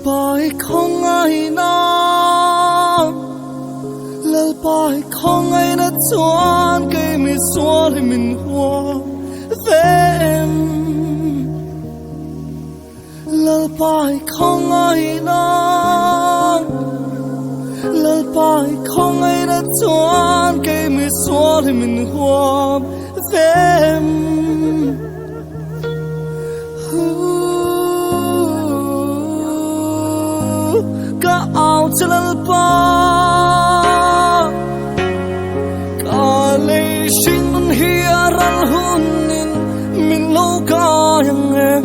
bài không ai nói lời bài không ai đã choán cây mình xóa thì mình hoa về em lời bài không ai nói lời bài không ai đã choán cây mình xóa thì mình hoa về em cả áo chân ba cả lấy sinh mình hiaran hunin mình lâu cả yang em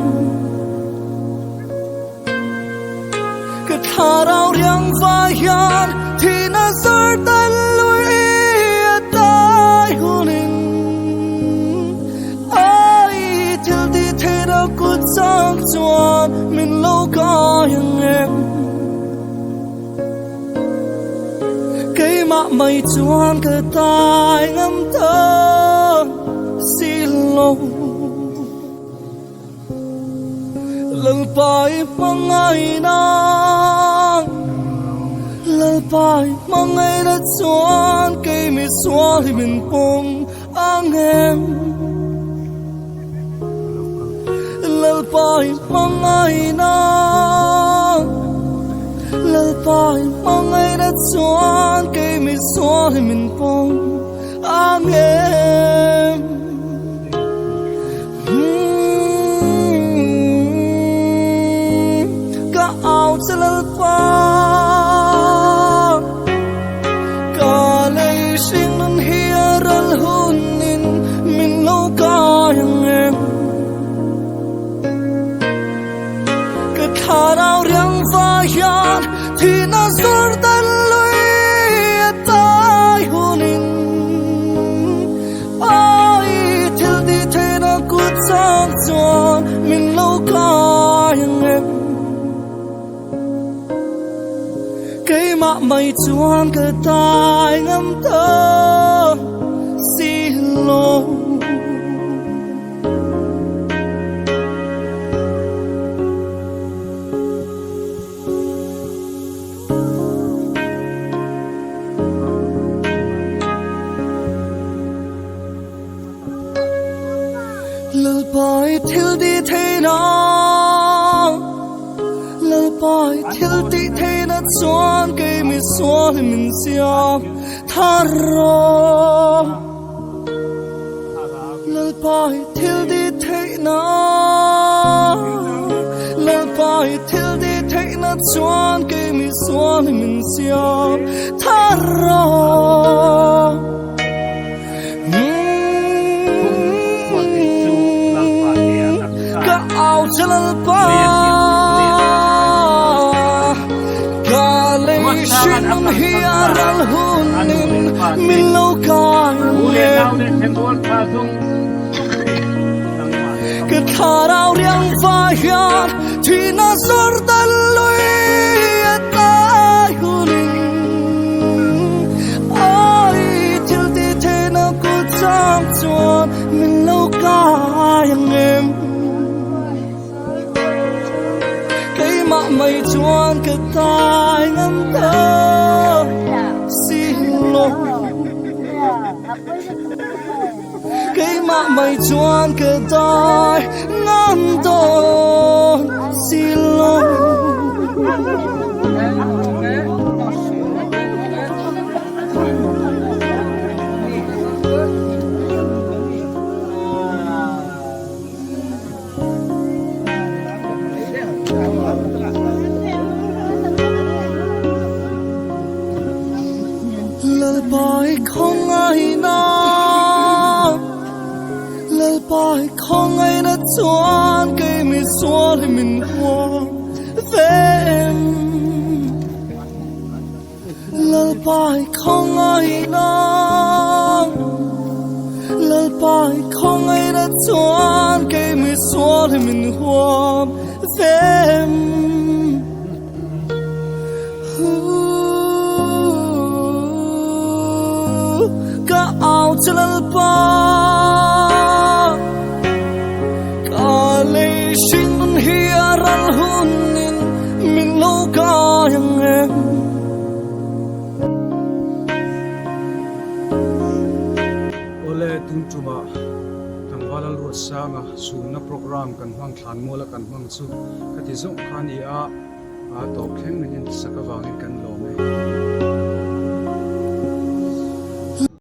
cái thà rau riang vayan thì na sar tan lui tai hunin ai til đi thế đâu cũng chẳng chuan mình lâu cả yang em mà mày chuan cái tai ngắm thơ xin lỗi lần bài mong ai nang lần bài mong ai đã chuan cây mi xóa thì mình cùng anh em lần bài mong ai nang lời bài mong ai đã choán cây mình xóa thì mình phong anh em cả áo chân lời bài cả lấy sinh nên hiaran hunin mình lâu cả yang em cái thà đau riang vayan thì na sar tan lui tai hunin ai til đi thế na cũng chẳng cho mình lâu cả yang em cái mà mày chuan cái tai ngắm thơ xin lỗi lời bài thiếu đi thế nào lời bài thiếu đi thế nào choán cây mình xóa thì mình xiao thà rồi lời bài thiếu đi thế nào lời bài thiếu đi thế nào choán cây mình xóa thì mình xiao thà rồi áo chân ba cả lấy sinh hiaran hunin mình lâu cả em cái thà rau riang vayan thì na sar tan lui tai hunin ai til đi thế na cũng chẳng chuan mình lâu cả yang em mà mày chuan cái tai ngắm thơ xin lỗi cái mà mày chuan cái tai ngắm thơ xin lỗi lời bài không ai nói lời bài không ai đã choán cây mình xóa thì mình hoa về em lời bài không ai nói lời bài không ai đã choán cây mình xóa thì mình hoa về em cả áo chân ba cả lấy sinh hiaran hunin mình lâu Lord sanga suna program kan hmang thlan mola kan hmang chu kati zong khan I a to khleng nin sakawangin kan lo me